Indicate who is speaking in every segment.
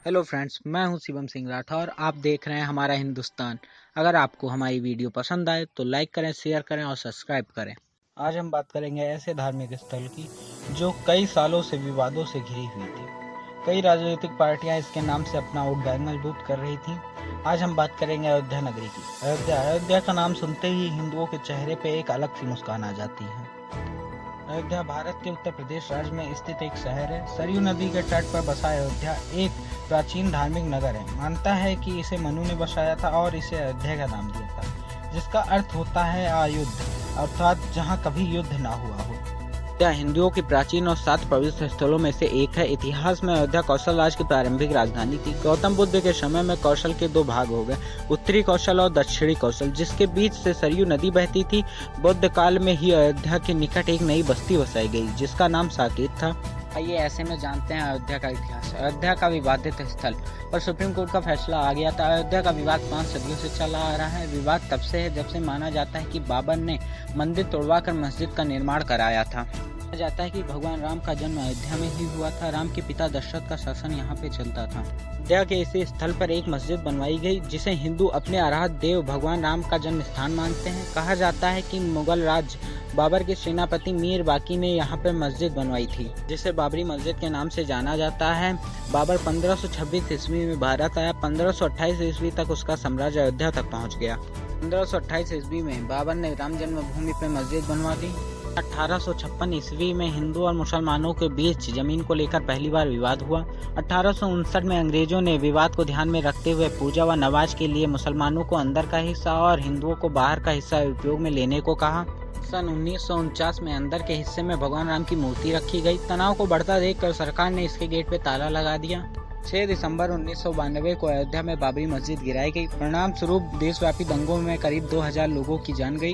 Speaker 1: Hello friends, मैं हूं शिवम सिंह राठौर। आप देख रहे हैं हमारा हिंदुस्तान। अगर आपको हमारी वीडियो पसंद आए तो लाइक करें, शेयर करें और सब्सक्राइब करें। आज हम बात करेंगे ऐसे धार्मिक स्थल की जो कई सालों से विवादों से घिरी हुई थी। कई राजनीतिक पार्टियां इसके नाम से अपना वोट बैंक मजबूत कर रही थीं। आज हम बात करेंगे अयोध्या नगरी की। अयोध्या का नाम सुनते ही हिंदुओं के चेहरे पे एक अलग सी मुस्कान आ जाती है। अयोध्या भारत के उत्तर प्रदेश राज्य में स्थित एक शहर है। सरयू नदी के तट पर बसा अयोध्या एक प्राचीन धार्मिक नगर है। मानता है कि इसे मनु ने बसाया था और इसे अयोध्या का नाम दिया था, जिसका अर्थ होता है अयुद्ध, अर्थात जहाँ कभी युद्ध ना हुआ हो। अयोध्या हिंदुओं की प्राचीन और 7 पवित्र स्थलों में से एक है। इतिहास में अयोध्या कौशल राज की प्रारंभिक राजधानी थी। गौतम बुद्ध के समय में कौशल के 2 भाग हो गए, उत्तरी कौशल और दक्षिणी कौशल, जिसके बीच से सरयू नदी बहती थी। बुद्ध काल में ही अयोध्या के निकट एक नई बस्ती बसाई गई, जिसका नाम साकेत था। आइए ऐसे में जानते हैं अयोध्या का इतिहास। अयोध्या का विवादित स्थल पर सुप्रीम कोर्ट का फैसला आ गया था। अयोध्या का विवाद 5 सदियों से चला आ रहा है। विवाद तब से है जब से माना जाता है कि बाबर ने मंदिर तोड़वाकर मस्जिद का निर्माण कराया था। माना जाता है कि भगवान राम का जन्म अयोध्या में ही हुआ था। राम के पिता दशरथ का शासन यहाँ पे चलता था। अयोध्या के इसी स्थल पर एक मस्जिद बनवाई गई, जिसे हिंदू अपने आराध्य देव भगवान राम का जन्म स्थान मानते हैं। कहा जाता है कि मुगल राज बाबर के सेनापति मीर बाकी ने यहाँ पर मस्जिद बनवाई थी, जिसे बाबरी मस्जिद के नाम से जाना जाता है। बाबर 1526 ईस्वी में भारत आया। 1528 ईस्वी तक उसका साम्राज्य अयोध्या तक पहुँच गया। 1528 ईस्वी में बाबर ने राम जन्मभूमि पर मस्जिद बनवा दी। 1856 ईस्वी में हिंदू और मुसलमानों के बीच जमीन को लेकर पहली बार विवाद हुआ। 1859 में अंग्रेजों ने विवाद को ध्यान में रखते हुए पूजा व नमाज के लिए मुसलमानों को अंदर का हिस्सा और हिंदुओं को बाहर का हिस्सा उपयोग में लेने को कहा। सन 1949 में अंदर के हिस्से में भगवान राम की मूर्ति रखी गई। तनाव को बढ़ता देखकर सरकार ने इसके गेट पे ताला लगा दिया। 6 दिसंबर 1992 को अयोध्या में बाबरी मस्जिद गिराई गई। परिणाम स्वरूप देशव्यापी दंगों में करीब 2000 लोगों की जान गई।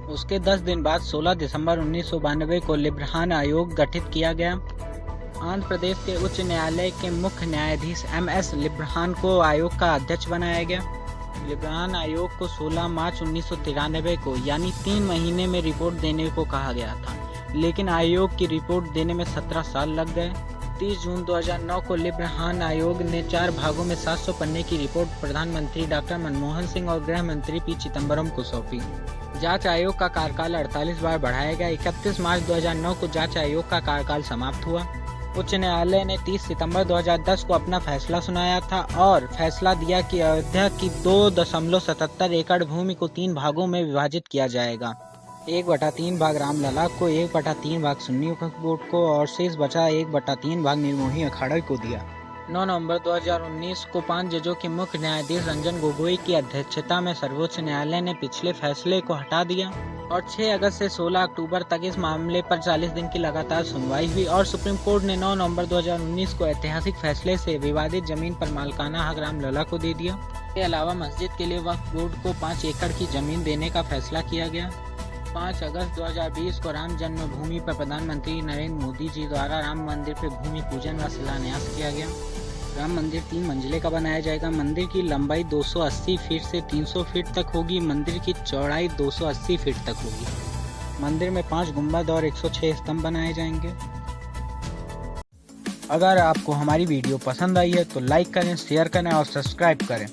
Speaker 1: उसके 10 दिन बाद 16 दिसंबर 1992 को लिब्रान आयोग गठित किया गया। आंध्र प्रदेश के उच्च न्यायालय के मुख्य न्यायाधीश MS लिब्रान को आयोग का अध्यक्ष बनाया गया। लिब्रान आयोग को 16 मार्च 1993 को यानी 3 महीने में रिपोर्ट देने को कहा गया था, लेकिन आयोग की रिपोर्ट देने में 17 साल लग गए। 30 जून 2009 को लिब्रान आयोग ने 4 भागों में 700 पन्ने की रिपोर्ट प्रधानमंत्री डॉक्टर मनमोहन सिंह और गृह मंत्री P चिदम्बरम को सौंपी। जांच आयोग का कार्यकाल 48 बार बढ़ाया गया। 31 मार्च 2009 को जांच आयोग का कार्यकाल समाप्त हुआ। उच्च न्यायालय ने 30 सितंबर 2010 को अपना फैसला सुनाया था और फैसला दिया कि अयोध्या की 2.77 एकड़ भूमि को 3 भागों में विभाजित किया जाएगा। 1/3 भाग रामलला को, 1/3 भाग सुन्नी वक्फ बोर्ड को और शेष बचा 1/3 भाग निर्मोही अखाड़ा को दिया। 9 नवंबर 2019 को 5 जजों के मुख्य न्यायाधीश रंजन गोगोई की अध्यक्षता में सर्वोच्च न्यायालय ने पिछले फैसले को हटा दिया और 6 अगस्त से 16 अक्टूबर तक इस मामले पर 40 दिन की लगातार सुनवाई हुई और सुप्रीम कोर्ट ने 9 नवंबर 2019 को ऐतिहासिक फैसले से विवादित जमीन पर मालिकाना हक रामलला को दे दिया। इसके अलावा मस्जिद के लिए वक्फ बोर्ड को 5 एकड़ की जमीन देने का फैसला किया गया। 5 अगस्त 2020 को राम जन्मभूमि पर प्रधानमंत्री नरेंद्र मोदी जी द्वारा राम मंदिर पर भूमि पूजन व शिलान्यास किया गया। राम मंदिर 3 मंजिले का बनाया जाएगा। मंदिर की लंबाई 280 फीट से 300 फीट तक होगी। मंदिर की चौड़ाई 280 फीट तक होगी। मंदिर में 5 गुंबद और 106 स्तंभ बनाए जाएंगे। अगर आपको हमारी वीडियो पसंद आई है तो लाइक करें, शेयर करें और सब्सक्राइब करें।